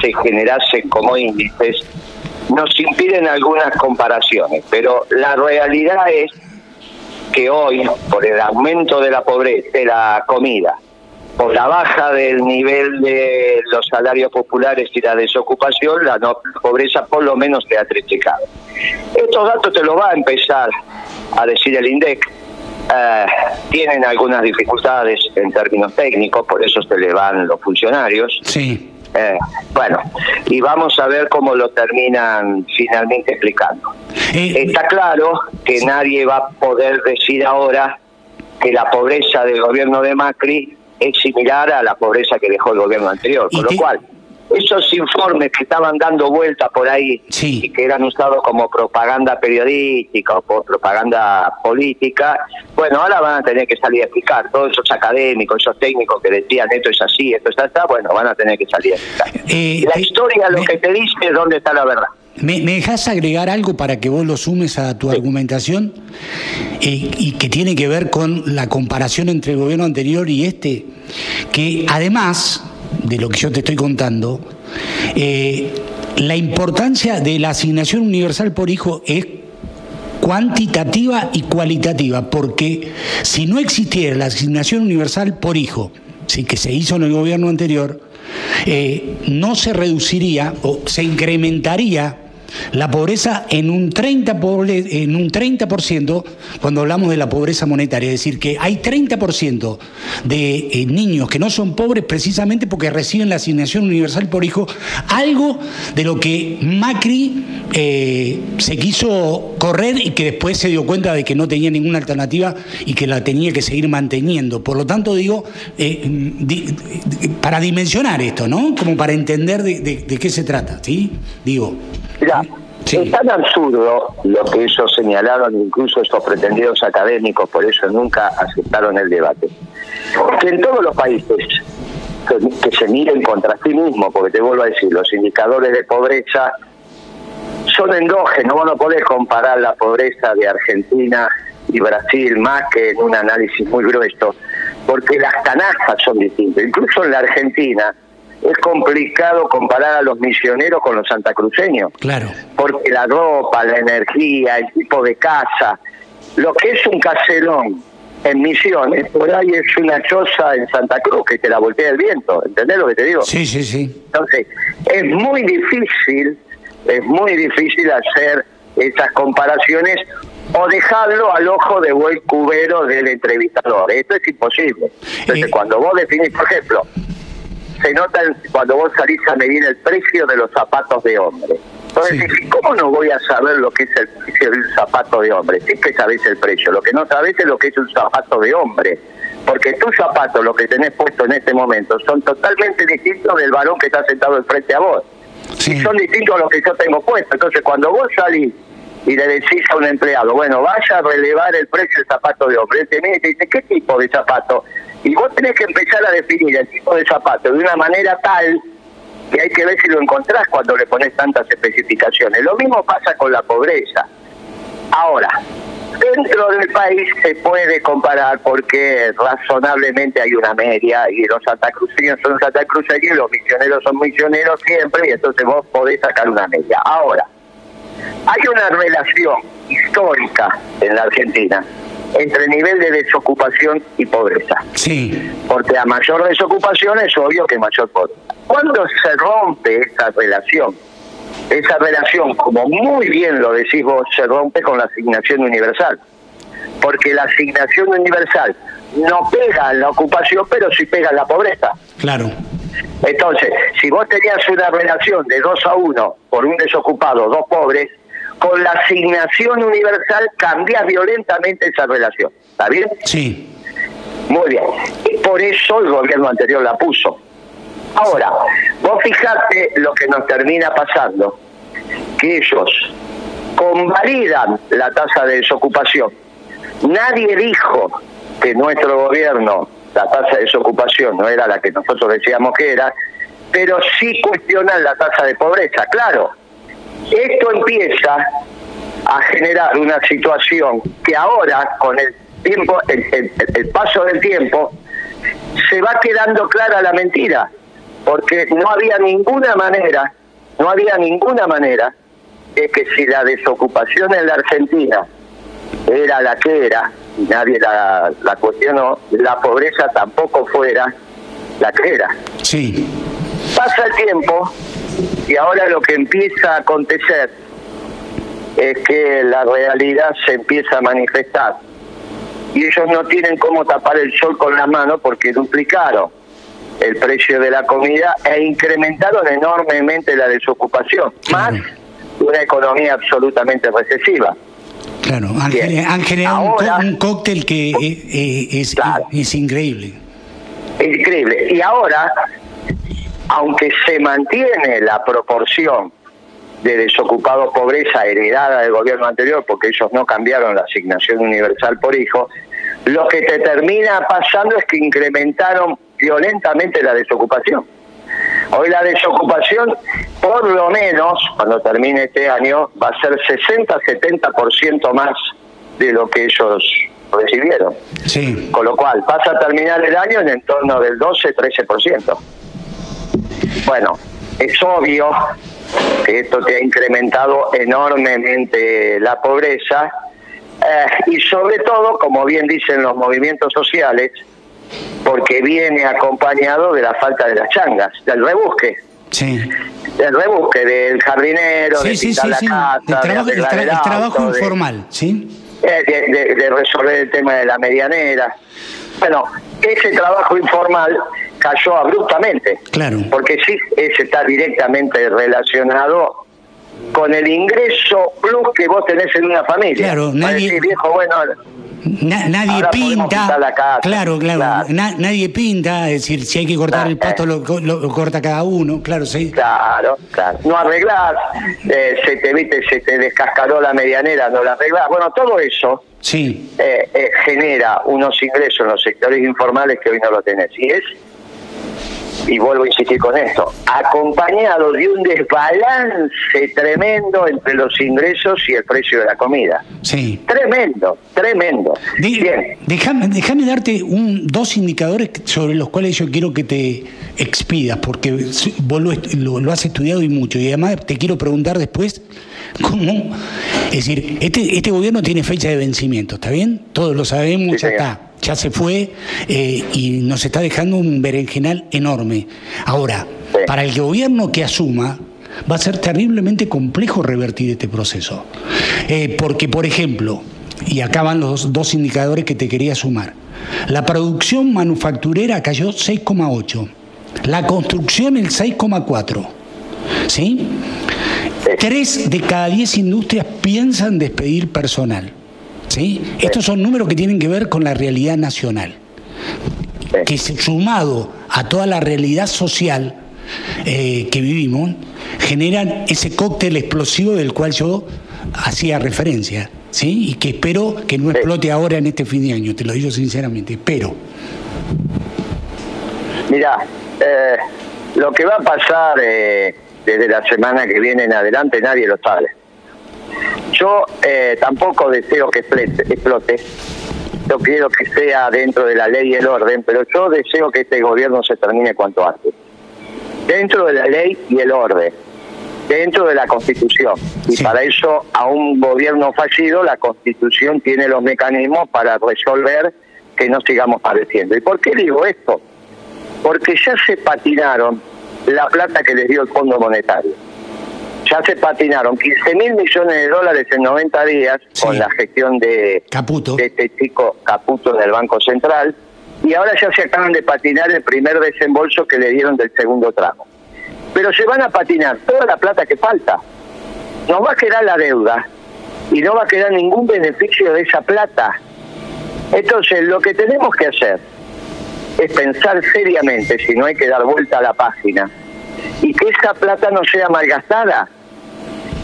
se generasen como índices, nos impiden algunas comparaciones, pero la realidad es que hoy, por el aumento de la pobreza, de la comida, por la baja del nivel de los salarios populares y la desocupación, la pobreza por lo menos se ha triplicado. Estos datos te los va a empezar a decir el INDEC. Tienen algunas dificultades en términos técnicos, por eso se le van los funcionarios. Sí. Bueno, y vamos a ver cómo lo terminan finalmente explicando. Está claro que nadie va a poder decir ahora que la pobreza del gobierno de Macri es similar a la pobreza que dejó el gobierno anterior, con lo cual esos informes que estaban dando vuelta por ahí y que eran usados como propaganda periodística o por propaganda política, bueno, ahora van a tener que salir a explicar. Todos esos académicos, esos técnicos que decían esto es así, esto es así, bueno, van a tener que salir a explicar. La historia lo que te dice es dónde está la verdad. ¿Me dejás agregar algo para que vos lo sumes a tu argumentación? Y que tiene que ver con la comparación entre el gobierno anterior y este, que además de lo que yo te estoy contando, la importancia de la asignación universal por hijo es cuantitativa y cualitativa, porque si no existiera la asignación universal por hijo, sí, que se hizo en el gobierno anterior, no se reduciría o se incrementaría la pobreza en un 30% cuando hablamos de la pobreza monetaria, es decir, que hay 30% de niños que no son pobres precisamente porque reciben la asignación universal por hijo, algo de lo que Macri se quiso correr y que después se dio cuenta de que no tenía ninguna alternativa y que la tenía que seguir manteniendo. Por lo tanto, digo, para dimensionar esto, ¿no? Como para entender de qué se trata, ¿sí? Digo... Mirá, es tan absurdo lo que ellos señalaron, incluso estos pretendidos académicos, por eso nunca aceptaron el debate, que en todos los países que se miren contra sí mismos, porque te vuelvo a decir, los indicadores de pobreza son endógenos, vos no podés comparar la pobreza de Argentina y Brasil más que en un análisis muy grueso, porque las canastas son distintas. Incluso en la Argentina es complicado comparar a los misioneros con los santacruceños. Claro. Porque la ropa, la energía, el tipo de casa, lo que es un caserón en Misiones, por ahí es una choza en Santa Cruz que te la voltea el viento. ¿Entendés lo que te digo? Sí, sí, sí. Entonces, es muy difícil hacer esas comparaciones o dejarlo al ojo de buen cubero del entrevistador. Esto es imposible. Entonces, cuando vos definís, por ejemplo, se nota cuando vos salís a medir el precio de los zapatos de hombre. Entonces, ¿cómo no voy a saber lo que es el precio de un zapato de hombre? Sí que sabés el precio, lo que no sabés es lo que es un zapato de hombre. Porque tus zapatos, lo que tenés puesto en este momento, son totalmente distintos del varón que está sentado enfrente a vos. Y son distintos a los que yo tengo puesto. Entonces, cuando vos salís y le decís a un empleado, bueno, vaya a relevar el precio del zapato de hombre, él te mira y te dice, ¿qué tipo de zapato? Y vos tenés que empezar a definir el tipo de zapato de una manera tal que hay que ver si lo encontrás cuando le pones tantas especificaciones. Lo mismo pasa con la pobreza. Ahora, dentro del país se puede comparar porque razonablemente hay una media y los santacruceños son santacruceños, los misioneros son misioneros siempre, y entonces vos podés sacar una media. Ahora, hay una relación histórica en la Argentina entre nivel de desocupación y pobreza. Sí. Porque a mayor desocupación es obvio que mayor pobreza. Cuando se rompe esa relación, como muy bien lo decís vos, se rompe con la asignación universal. Porque la asignación universal no pega en la ocupación, pero sí pega en la pobreza. Claro. Entonces, si vos tenías una relación de 2-1 por un desocupado, 2 pobres, con la asignación universal cambias violentamente esa relación. ¿Está bien? Sí. Muy bien. Y por eso el gobierno anterior la puso. Ahora, vos fijate lo que nos termina pasando, que ellos convalidan la tasa de desocupación. Nadie dijo que nuestro gobierno, la tasa de desocupación no era la que nosotros decíamos que era, pero sí cuestionan la tasa de pobreza. Claro, esto empieza a generar una situación que ahora, con el tiempo, el paso del tiempo, se va quedando clara la mentira. porque no había ninguna manera de que si la desocupación en la Argentina era la que era, y nadie la cuestionó, la pobreza tampoco fuera la que era. Sí. Pasa el tiempo y ahora lo que empieza a acontecer es que la realidad se empieza a manifestar y ellos no tienen cómo tapar el sol con las manos porque duplicaron el precio de la comida e incrementaron enormemente la desocupación, más una economía absolutamente recesiva. Claro, han generado ahora, un cóctel que es increíble. Increíble. Y ahora, aunque se mantiene la proporción de desocupados pobreza heredada del gobierno anterior, porque ellos no cambiaron la asignación universal por hijo, lo que te termina pasando es que incrementaron violentamente la desocupación. Hoy la desocupación, por lo menos, cuando termine este año, va a ser 60-70% más de lo que ellos recibieron. Sí. Con lo cual, vas a terminar el año en torno del 12-13%. Bueno, es obvio que esto te ha incrementado enormemente la pobreza y sobre todo, como bien dicen los movimientos sociales, porque viene acompañado de la falta de las changas, del rebusque. Sí. Del rebusque, del jardinero, de pintar la casa, el trabajo informal, ¿sí? De resolver el tema de la medianera. Bueno, ese trabajo informal cayó abruptamente. Claro. Porque sí, ese está directamente relacionado con el ingreso plus que vos tenés en una familia. Claro, nadie... Decir, viejo, bueno... nadie pinta, claro, nadie pinta, es decir, si hay que cortar el pasto lo corta cada uno, claro, sí. Claro, no arreglás, se te descascaró la medianera, no la arreglás, bueno, todo eso sí. Genera unos ingresos en los sectores informales que hoy no lo tenés, y vuelvo a insistir con esto, acompañado de un desbalance tremendo entre los ingresos y el precio de la comida. Sí. Tremendo. Déjame darte dos indicadores sobre los cuales yo quiero que te expidas, porque vos lo has estudiado y mucho, y además te quiero preguntar después cómo, es decir, este gobierno tiene fecha de vencimiento, ¿está bien? Todos lo sabemos, sí, ya se fue y nos está dejando un berenjenal enorme. Ahora, para el gobierno que asuma, va a ser terriblemente complejo revertir este proceso. Porque, por ejemplo, y acá van los dos indicadores que te quería sumar, la producción manufacturera cayó 6,8%, la construcción el 6,4%, ¿sí? 3 de cada 10 industrias piensan despedir personal. ¿Sí? Estos son números que tienen que ver con la realidad nacional, que sumado a toda la realidad social que vivimos, generan ese cóctel explosivo del cual yo hacía referencia, ¿sí? Y que espero que no explote ahora en este fin de año, te lo digo sinceramente, espero. Mirá, lo que va a pasar desde la semana que viene en adelante nadie lo sabe. Yo tampoco deseo que explote, yo quiero que sea dentro de la ley y el orden, pero yo deseo que este gobierno se termine cuanto antes. Dentro de la ley y el orden, dentro de la Constitución. Y para eso, a un gobierno fallido, la Constitución tiene los mecanismos para resolver que no sigamos padeciendo. ¿Y por qué digo esto? Porque ya se patinaron la plata que les dio el Fondo Monetario. Ya se patinaron 15.000 millones de dólares en 90 días con la gestión de este chico Caputo del Banco Central, y ahora ya se acaban de patinar el primer desembolso que le dieron del segundo tramo. Pero se van a patinar toda la plata que falta. Nos va a quedar la deuda y no va a quedar ningún beneficio de esa plata. Entonces, lo que tenemos que hacer es pensar seriamente, si no hay que dar vuelta a la página, y que esa plata no sea malgastada,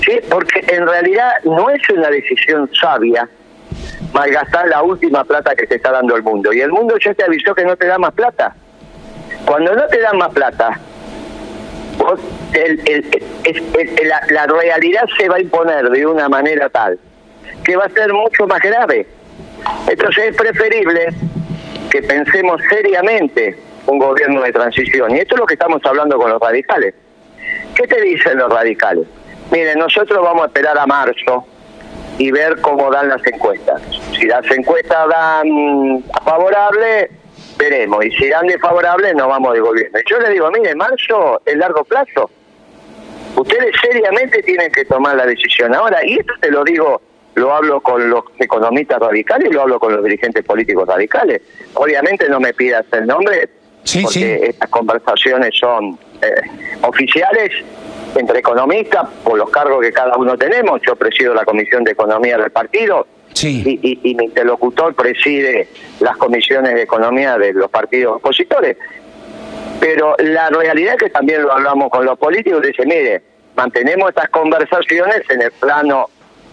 ¿sí? Porque en realidad no es una decisión sabia malgastar la última plata que te está dando el mundo, y el mundo ya te avisó que no te da más plata. Cuando no te dan más plata, la realidad se va a imponer de una manera tal que va a ser mucho más grave. Entonces es preferible que pensemos seriamente un gobierno de transición. Y esto es lo que estamos hablando con los radicales. ¿Qué te dicen los radicales? Miren, nosotros vamos a esperar a marzo y ver cómo dan las encuestas. Si las encuestas dan favorable, veremos. Y si dan desfavorable, nos vamos de gobierno. Y yo les digo, miren, marzo es largo plazo. Ustedes seriamente tienen que tomar la decisión ahora. Y esto te lo digo, lo hablo con los economistas radicales y lo hablo con los dirigentes políticos radicales. Obviamente no me pidas el nombre, porque estas conversaciones son oficiales entre economistas, por los cargos que cada uno tenemos. Yo presido la Comisión de Economía del partido, y mi interlocutor preside las comisiones de economía de los partidos opositores. Pero la realidad es que también lo hablamos con los políticos, dice, mire, mantenemos estas conversaciones en el plano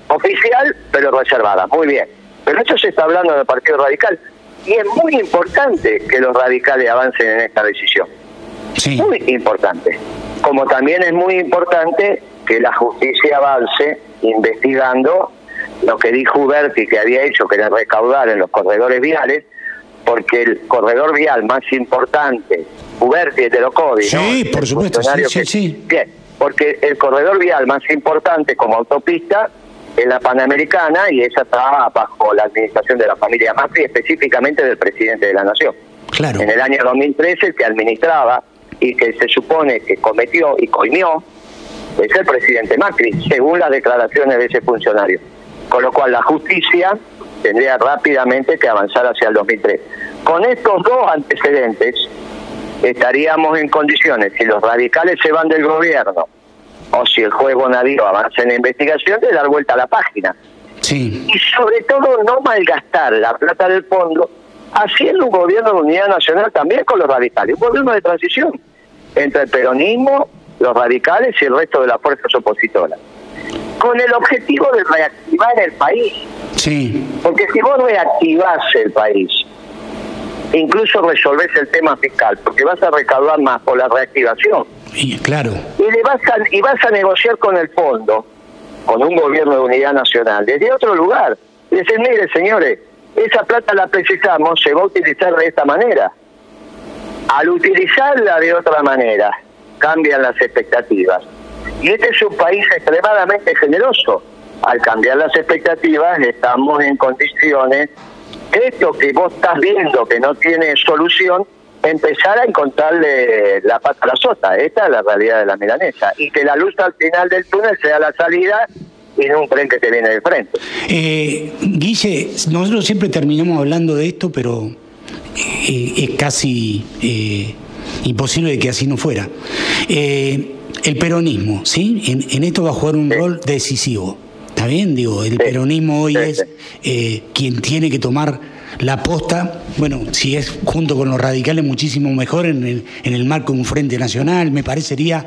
oficial, pero reservadas. Muy bien. Pero esto se está hablando del Partido Radical, y es muy importante que los radicales avancen en esta decisión. Muy importante. Como también es muy importante que la justicia avance investigando lo que dijo Uberti que había hecho, que era recaudar en los corredores viales, porque el corredor vial más importante, Uberti es de los CODI, ¿no? Sí, por supuesto, sí. Bien, porque el corredor vial más importante como autopista es la Panamericana, y esa está bajo la administración de la familia Macri, específicamente del presidente de la Nación. Claro. En el año 2013, el que administraba y que se supone que cometió y coimió es el presidente Macri, según las declaraciones de ese funcionario. Con lo cual la justicia tendría rápidamente que avanzar hacia el 2003. Con estos dos antecedentes estaríamos en condiciones, si los radicales se van del gobierno o si el juez Bonadío avanza en la investigación, de dar vuelta a la página. Y sobre todo no malgastar la plata del fondo haciendo un gobierno de unidad nacional también con los radicales, un gobierno de transición entre el peronismo, los radicales y el resto de las fuerzas opositoras, con el objetivo de reactivar el país. Porque si vos reactivás el país, incluso resolvés el tema fiscal, porque vas a recaudar más por la reactivación. Claro. Y vas a negociar con el fondo, con un gobierno de unidad nacional, desde otro lugar. Y decir, mire, señores, esa plata la precisamos, se va a utilizar de esta manera. Al utilizarla de otra manera, cambian las expectativas. Y este es un país extremadamente generoso. Al cambiar las expectativas, estamos en condiciones, esto que vos estás viendo que no tiene solución, empezar a encontrarle la pata a la sota. Esta es la realidad de la milanesa. Y que la luz al final del túnel sea la salida y no un tren que te viene de frente. Guille, nosotros siempre terminamos hablando de esto, pero es casi imposible de que así no fuera. El peronismo, ¿sí? En esto va a jugar un rol decisivo. ¿Está bien? Digo, el peronismo hoy es quien tiene que tomar la posta. Bueno, si es junto con los radicales, muchísimo mejor en el marco de un frente nacional. Me parecería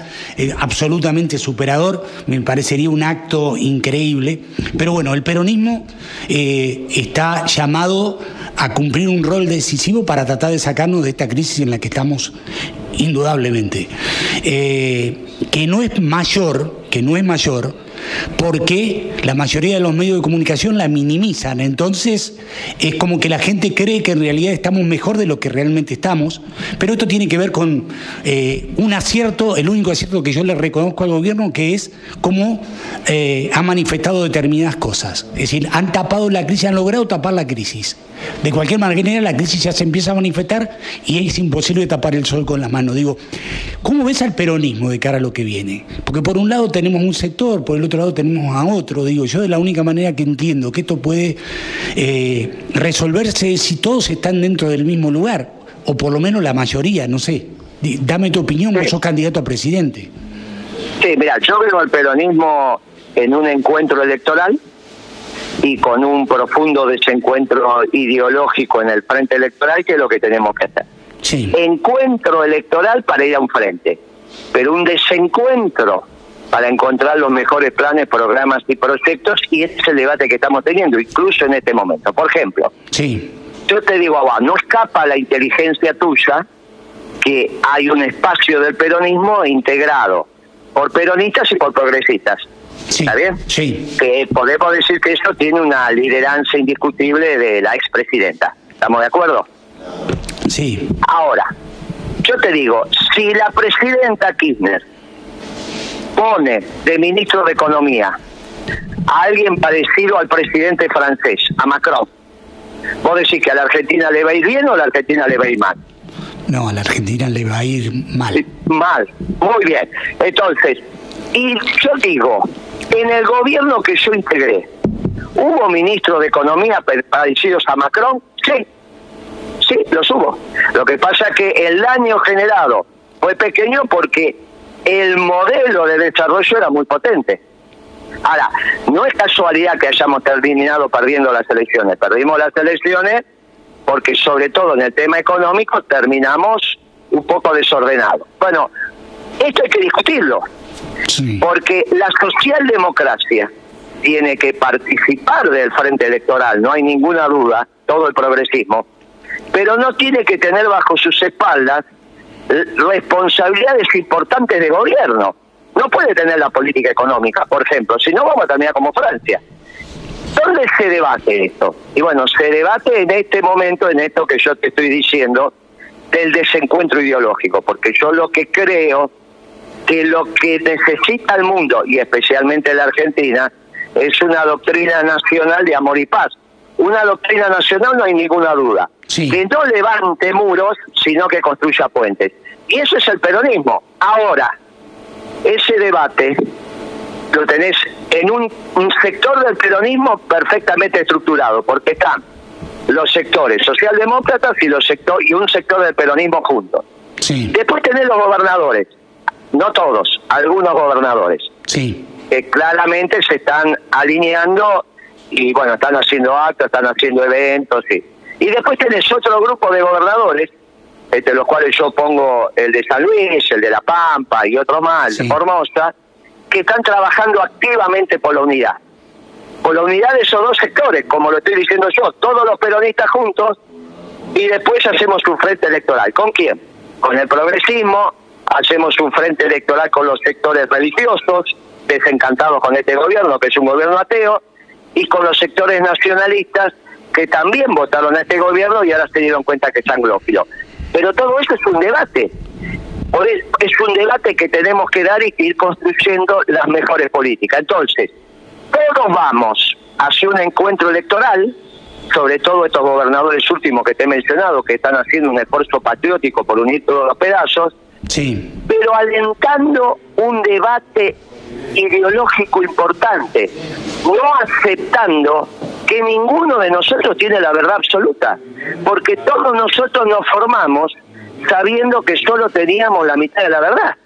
absolutamente superador, me parecería un acto increíble. Pero bueno, el peronismo está llamado a cumplir un rol decisivo para tratar de sacarnos de esta crisis en la que estamos indudablemente. Que no es mayor, porque la mayoría de los medios de comunicación la minimizan. Entonces es como que la gente cree que en realidad estamos mejor de lo que realmente estamos, pero esto tiene que ver con un acierto, el único acierto que yo le reconozco al gobierno, que es cómo ha manifestado determinadas cosas. Es decir, han tapado la crisis, han logrado tapar la crisis. De cualquier manera, la crisis ya se empieza a manifestar y es imposible tapar el sol con las manos. Digo, ¿cómo ves al peronismo de cara a lo que viene? Porque por un lado tenemos un sector, por el otro lado tenemos a otro. Digo, yo de la única manera que entiendo que esto puede resolverse es si todos están dentro del mismo lugar, o por lo menos la mayoría, no sé. Dame tu opinión, vos sos candidato a presidente. Sí, mira, yo veo al peronismo en un encuentro electoral y con un profundo desencuentro ideológico en el frente electoral, que es lo que tenemos que hacer. Encuentro electoral para ir a un frente, pero un desencuentro para encontrar los mejores planes, programas y proyectos, y ese es el debate que estamos teniendo, incluso en este momento. Por ejemplo, yo te digo, no escapa a la inteligencia tuya que hay un espacio del peronismo integrado por peronistas y por progresistas. ¿Está bien? Que podemos decir que eso tiene una lideranza indiscutible de la expresidenta. ¿Estamos de acuerdo? Sí. Ahora, yo te digo, si la presidenta Kirchner pone de ministro de Economía a alguien parecido al presidente francés, a Macron, ¿vos decís que a la Argentina le va a ir bien o a la Argentina le va a ir mal? No, a la Argentina le va a ir mal. Sí, mal, muy bien. Entonces, y yo digo, en el gobierno que yo integré, ¿hubo ministros de Economía parecidos a Macron? Sí, sí, los hubo. Lo que pasa es que el daño generado fue pequeño porque el modelo de desarrollo era muy potente. Ahora, no es casualidad que hayamos terminado perdiendo las elecciones. Perdimos las elecciones porque, sobre todo en el tema económico, terminamos un poco desordenados. Bueno, esto hay que discutirlo, sí, porque la socialdemocracia tiene que participar del frente electoral, no hay ninguna duda, todo el progresismo, pero no tiene que tener bajo sus espaldas responsabilidades importantes de gobierno. No puede tener la política económica, por ejemplo, si no vamos a terminar como Francia. ¿Dónde se debate esto? Y bueno, se debate en este momento, en esto que yo te estoy diciendo, del desencuentro ideológico, porque yo lo que creo que lo que necesita el mundo, y especialmente la Argentina, es una doctrina nacional de amor y paz. Una doctrina nacional, no hay ninguna duda, sí, que no levante muros, sino que construya puentes. Y eso es el peronismo. Ahora, ese debate lo tenés en un sector del peronismo perfectamente estructurado, porque están los sectores socialdemócratas y un sector del peronismo juntos. Sí. Después tenés los gobernadores, no todos, algunos gobernadores, sí, que claramente se están alineando y bueno, están haciendo actos, están haciendo eventos, sí. Y después tenés otro grupo de gobernadores, entre los cuales yo pongo el de San Luis, el de La Pampa y otro más, el de Formosa, que están trabajando activamente por la unidad de esos dos sectores, como lo estoy diciendo yo, todos los peronistas juntos, y después hacemos un frente electoral. ¿Con quién? Con el progresismo, hacemos un frente electoral con los sectores religiosos, desencantados con este gobierno, que es un gobierno ateo, y con los sectores nacionalistas, que también votaron a este gobierno y ahora se dieron cuenta que es anglófilo. Pero todo eso es un debate. Es un debate que tenemos que dar y que ir construyendo las mejores políticas. Entonces, todos vamos hacia un encuentro electoral, sobre todo estos gobernadores últimos que te he mencionado, que están haciendo un esfuerzo patriótico por unir todos los pedazos, sí, pero alentando un debate ideológico importante, no aceptando que ninguno de nosotros tiene la verdad absoluta, porque todos nosotros nos formamos sabiendo que solo teníamos la mitad de la verdad,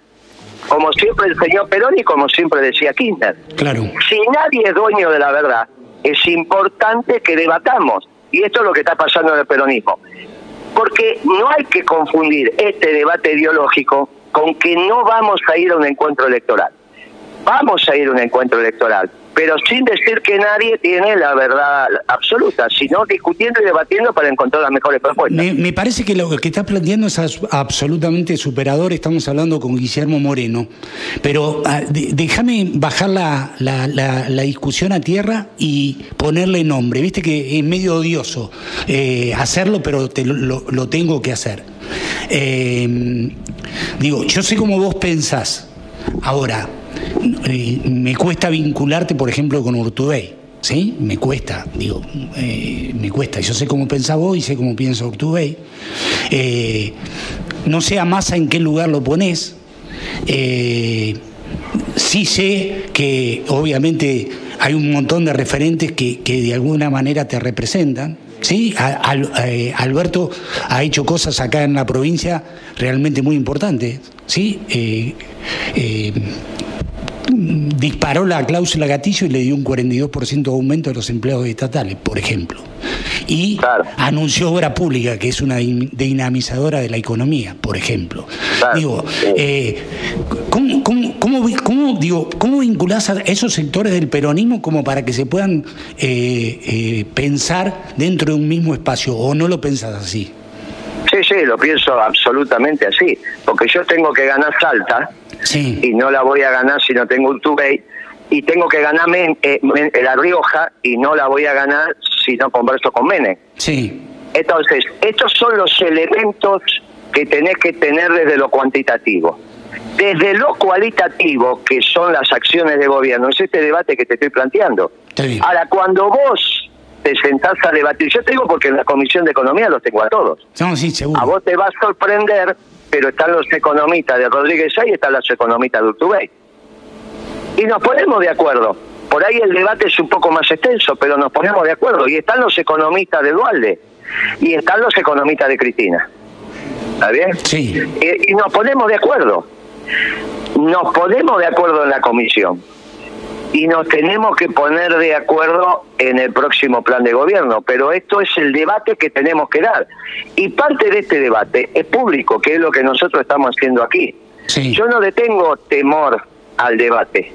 como siempre el señor Perón y como siempre decía Kirchner. Claro. Si nadie es dueño de la verdad, es importante que debatamos, y esto es lo que está pasando en el peronismo, porque no hay que confundir este debate ideológico con que no vamos a ir a un encuentro electoral. Vamos a ir a un encuentro electoral, pero sin decir que nadie tiene la verdad absoluta, sino discutiendo y debatiendo para encontrar las mejores propuestas. Me parece que lo que estás planteando es absolutamente superador. Estamos hablando con Guillermo Moreno, pero déjame bajar la discusión a tierra y ponerle nombre. Viste que es medio odioso hacerlo, pero lo tengo que hacer. Digo, yo sé cómo vos pensás. Ahora, me cuesta vincularte, por ejemplo, con Urtubey, ¿sí? Me cuesta, me cuesta. Yo sé cómo pensás vos y sé cómo piensa Urtubey. No sé a Massa en qué lugar lo ponés. Sí sé que, obviamente, hay un montón de referentes que de alguna manera te representan. Sí, Alberto ha hecho cosas acá en la provincia realmente muy importantes, ¿sí? Disparó la cláusula gatillo y le dio un 42% de aumento de los empleados estatales, por ejemplo. Y claro, anunció obra pública, que es una dinamizadora de la economía, por ejemplo. Claro. Digo, ¿cómo vinculás a esos sectores del peronismo como para que se puedan pensar dentro de un mismo espacio, o no lo pensás así? Sí, lo pienso absolutamente así, porque yo tengo que ganar Salta, sí, y no la voy a ganar si no tengo Urtubey, y tengo que ganarme La Rioja y no la voy a ganar si no converso con Menem. Sí. Entonces, estos son los elementos que tenés que tener desde lo cuantitativo. Desde lo cualitativo, que son las acciones de gobierno, es este debate que te estoy planteando. Ahora, cuando vos te sentás a debatir, yo te digo porque en la Comisión de Economía los tengo a todos. No, sí, seguro. A vos te va a sorprender, pero están los economistas de Rodríguez Sá y están los economistas de Urtubey. Y nos ponemos de acuerdo. Por ahí el debate es un poco más extenso, pero nos ponemos de acuerdo. Y están los economistas de Duhalde. Y están los economistas de Cristina. ¿Está bien? Sí. Y nos ponemos de acuerdo. Nos ponemos de acuerdo en la comisión. Y nos tenemos que poner de acuerdo en el próximo plan de gobierno. Pero esto es el debate que tenemos que dar. Y parte de este debate es público, que es lo que nosotros estamos haciendo aquí. Sí. Yo no le tengo temor al debate.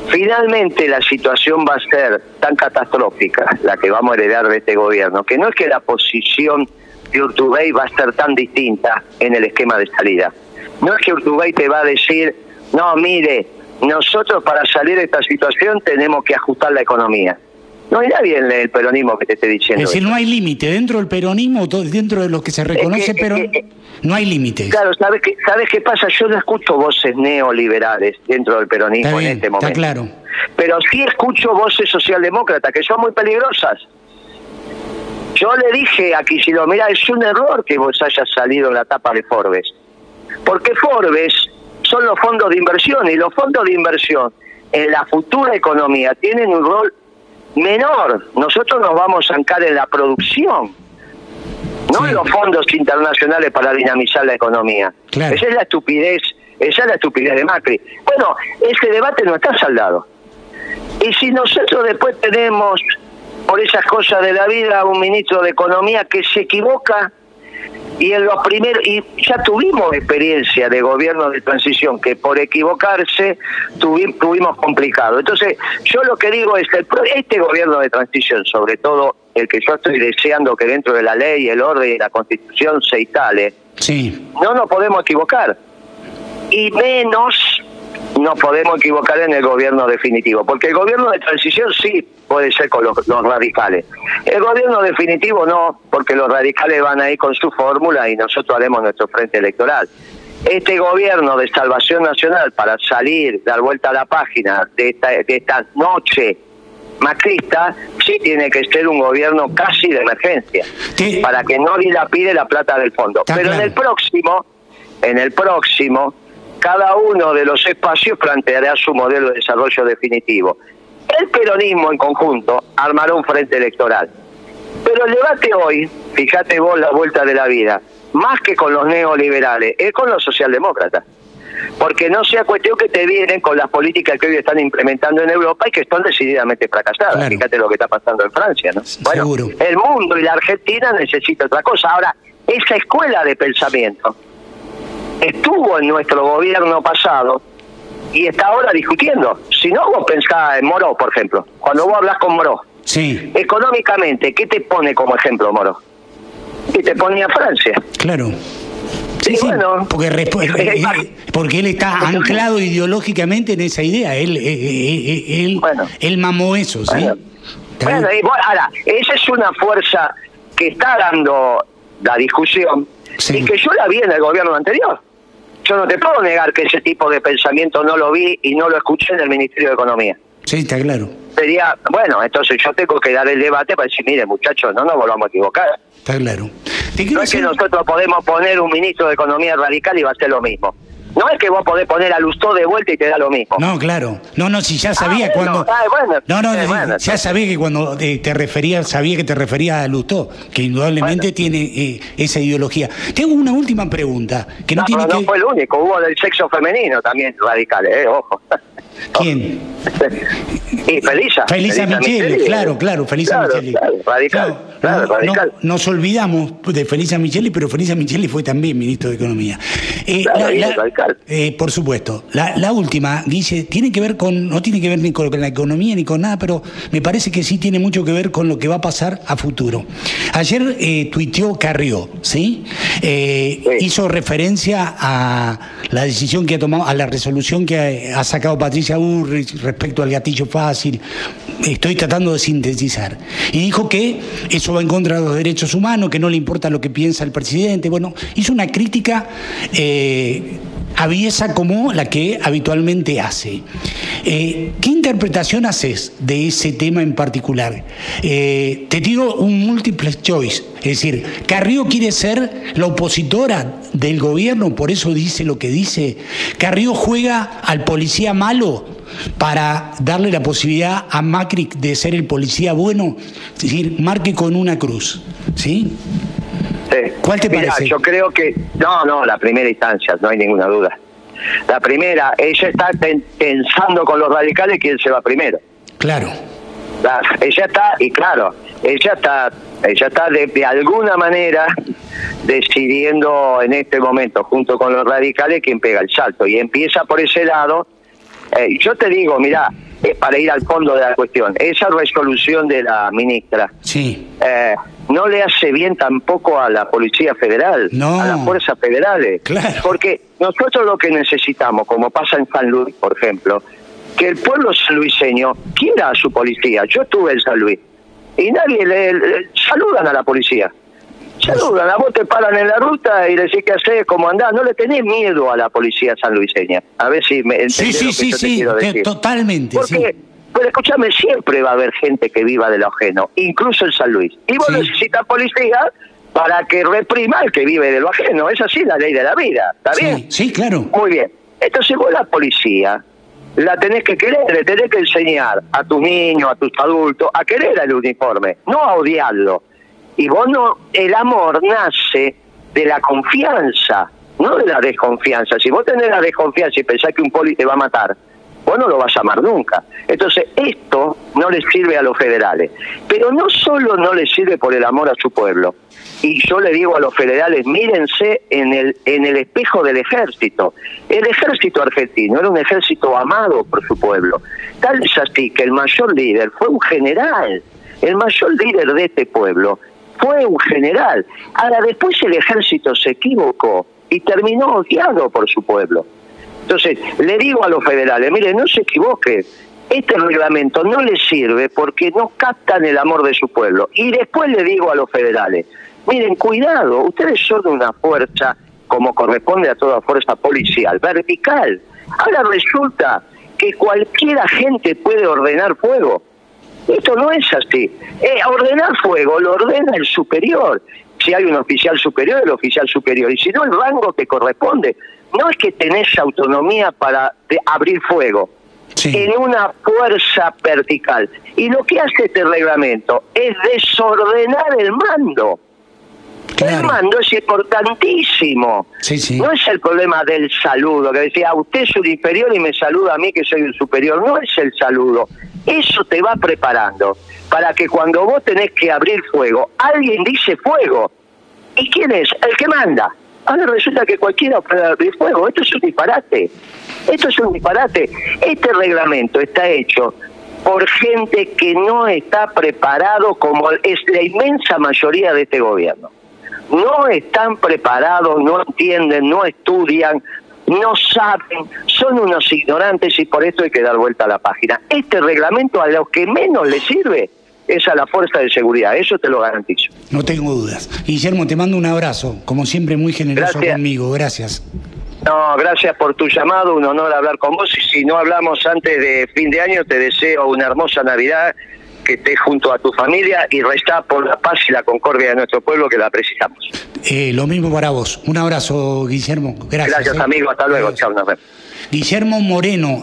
Finalmente la situación va a ser tan catastrófica, la que vamos a heredar de este gobierno, que no es que la posición de Urtubey va a ser tan distinta en el esquema de salida. No es que Urtubey te va a decir, no, mire, nosotros para salir de esta situación tenemos que ajustar la economía. No hay nadie en el peronismo que te esté diciendo Es decir, eso. No hay límite dentro del peronismo, dentro de lo que se reconoce, pero no hay límites. Claro, ¿sabes qué pasa? Yo no escucho voces neoliberales dentro del peronismo en este momento. Está claro. Pero sí escucho voces socialdemócratas que son muy peligrosas. Yo le dije a Kicillof, mira, es un error que vos hayas salido en la tapa de Forbes. Porque Forbes son los fondos de inversión, y los fondos de inversión en la futura economía tienen un rol menor. Nosotros nos vamos a zancar en la producción, no en los fondos internacionales para dinamizar la economía. Claro. Esa es la estupidez de Macri. Bueno, ese debate no está saldado. Y si nosotros después tenemos, por esas cosas de la vida, un ministro de Economía que se equivoca, y en los primeros, y ya tuvimos experiencia de gobierno de transición que por equivocarse tuvimos complicado. Entonces, yo lo que digo es que este gobierno de transición, sobre todo el que yo estoy deseando que dentro de la ley, el orden y la Constitución se instale, sí, no nos podemos equivocar. Y menos nos podemos equivocar en el gobierno definitivo, porque el gobierno de transición sí puede ser con los radicales. El gobierno definitivo no, porque los radicales van a ir con su fórmula y nosotros haremos nuestro frente electoral. Este gobierno de salvación nacional, para salir, dar vuelta a la página de esta noche macrista, sí tiene que ser un gobierno casi de emergencia, ¿sí?, para que no dilapide la plata del fondo. Pero claro, en el próximo, cada uno de los espacios planteará su modelo de desarrollo definitivo. El peronismo en conjunto armará un frente electoral. Pero el debate hoy, fíjate vos la vuelta de la vida, más que con los neoliberales, es con los socialdemócratas. Porque no sea cuestión que te vienen con las políticas que hoy están implementando en Europa y que están decididamente fracasadas. Claro. Fíjate lo que está pasando en Francia, ¿no? Bueno, seguro. El mundo y la Argentina necesitan otra cosa. Ahora, esa escuela de pensamiento estuvo en nuestro gobierno pasado y está ahora discutiendo. Si no, vos pensás en Moró, por ejemplo. Cuando vos hablas con Moró, sí, económicamente, ¿qué te pone como ejemplo Moró? ¿Qué te ponía Francia? Claro. Sí, sí, bueno, porque él está anclado ideológicamente en esa idea. Él mamó eso, ¿sí? Bueno, y ahora, esa es una fuerza que está dando la discusión, sí, y que yo la vi en el gobierno anterior. Yo no te puedo negar que ese tipo de pensamiento no lo vi y no lo escuché en el Ministerio de Economía. Sí, está claro. Sería, bueno, entonces yo tengo que dar el debate para decir, mire, muchachos, no nos volvamos a equivocar. Está claro. No es que nosotros podemos poner un ministro de Economía radical y va a ser lo mismo. No es que vos podés poner a Lustó de vuelta y te da lo mismo. No, claro. No, si ya sabía cuando... ya sabía que cuando te referías, sabía que te referías a Lustó, que indudablemente tiene esa ideología. Tengo una última pregunta, que no tiene no fue el único, hubo del sexo femenino también radicales, ojo. ¿Quién? Y Felisa Micheli, claro, Felisa Micheli. Claro, radical. Radical. Nos olvidamos de Felisa Micheli, pero Felisa Micheli fue también ministro de Economía. Radical. Por supuesto. La última, dice, tiene que ver no tiene que ver ni con la economía ni con nada, pero me parece que sí tiene mucho que ver con lo que va a pasar a futuro. Ayer tuiteó Carrió, ¿sí? Hizo referencia a la decisión que ha tomado, a la resolución que ha sacado Patricia se aburre respecto al gatillo fácil. Estoy tratando de sintetizar. Y dijo que eso va en contra de los derechos humanos, que no le importa lo que piensa el presidente. Bueno, hizo una crítica aviesa como la que habitualmente hace. ¿Qué interpretación haces de ese tema en particular? Te tiro un multiple choice, es decir, Carrió quiere ser la opositora del gobierno, por eso dice lo que dice. Carrió juega al policía malo para darle la posibilidad a Macri de ser el policía bueno, es decir, marque con una cruz, ¿sí? Sí. ¿Cuál te parece? Yo creo que no, la primera instancia, no hay ninguna duda. La primera, ella está pensando con los radicales quién se va primero. Claro. Ella está de alguna manera decidiendo en este momento, junto con los radicales, quién pega el salto. Y empieza por ese lado. Yo te digo, mirá, para ir al fondo de la cuestión, esa resolución de la ministra sí. No le hace bien tampoco a la Policía Federal, no. a las fuerzas federales, claro. Porque nosotros lo que necesitamos, como pasa en San Luis, por ejemplo, que el pueblo sanluiseño quiera a su policía. Yo estuve en San Luis y nadie le saludan a la policía. Saludan, a vos te paran en la ruta y decís qué hacés, cómo andás. No le tenés miedo a la policía sanluiseña. A ver si me entendés lo que yo te quiero decir. Totalmente. Porque, sí. Pero escúchame, siempre va a haber gente que viva de lo ajeno, incluso en San Luis. Y vos necesitas policía para que reprima al que vive de lo ajeno. Es así la ley de la vida, ¿está bien? Sí, claro. Muy bien. Entonces vos la policía la tenés que querer, le tenés que enseñar a tus niños, a tus adultos, a querer el uniforme, no a odiarlo. Y vos no, el amor nace de la confianza, no de la desconfianza. Si vos tenés la desconfianza y pensás que un poli te va a matar, vos no lo vas a amar nunca. Entonces esto no le sirve a los federales. Pero no solo no le sirve por el amor a su pueblo. Y yo le digo a los federales, mírense en el espejo del ejército. El ejército argentino era un ejército amado por su pueblo. Tal es así que el mayor líder fue un general. El mayor líder de este pueblo fue un general. Ahora, después el ejército se equivocó y terminó odiado por su pueblo. Entonces, le digo a los federales, miren, no se equivoquen, este reglamento no les sirve porque no captan el amor de su pueblo. Y después le digo a los federales, miren, cuidado, ustedes son una fuerza, como corresponde a toda fuerza policial, vertical. Ahora resulta que cualquier agente puede ordenar fuego. Esto no es así. Ordenar fuego lo ordena el superior. Si hay un oficial superior, el oficial superior. Y si no, el rango que corresponde. No es que tenés autonomía para abrir fuego en una fuerza vertical. Y lo que hace este reglamento es desordenar el mando. Claro. El mando es importantísimo. No es el problema del saludo, que decía, usted es un inferior y me saluda a mí que soy el superior. No es el saludo. Eso te va preparando para que cuando vos tenés que abrir fuego, alguien dice fuego. ¿Y quién es? El que manda. Ahora resulta que cualquiera puede abrir fuego. Esto es un disparate. Esto es un disparate. Este reglamento está hecho por gente que no está preparado, como es la inmensa mayoría de este gobierno. No están preparados, no entienden, no estudian, no saben, son unos ignorantes y por eso hay que dar vuelta a la página. Este reglamento a los que menos le sirve es a la fuerza de seguridad, eso te lo garantizo. No tengo dudas. Guillermo, te mando un abrazo, como siempre muy generoso conmigo, gracias. No, gracias por tu llamado, un honor hablar con vos y si no hablamos antes de fin de año te deseo una hermosa Navidad, que estés junto a tu familia y rezá por la paz y la concordia de nuestro pueblo que la precisamos. Lo mismo para vos. Un abrazo, Guillermo. Gracias. Gracias, amigo. Hasta luego. Chao, nos vemos. Guillermo Moreno.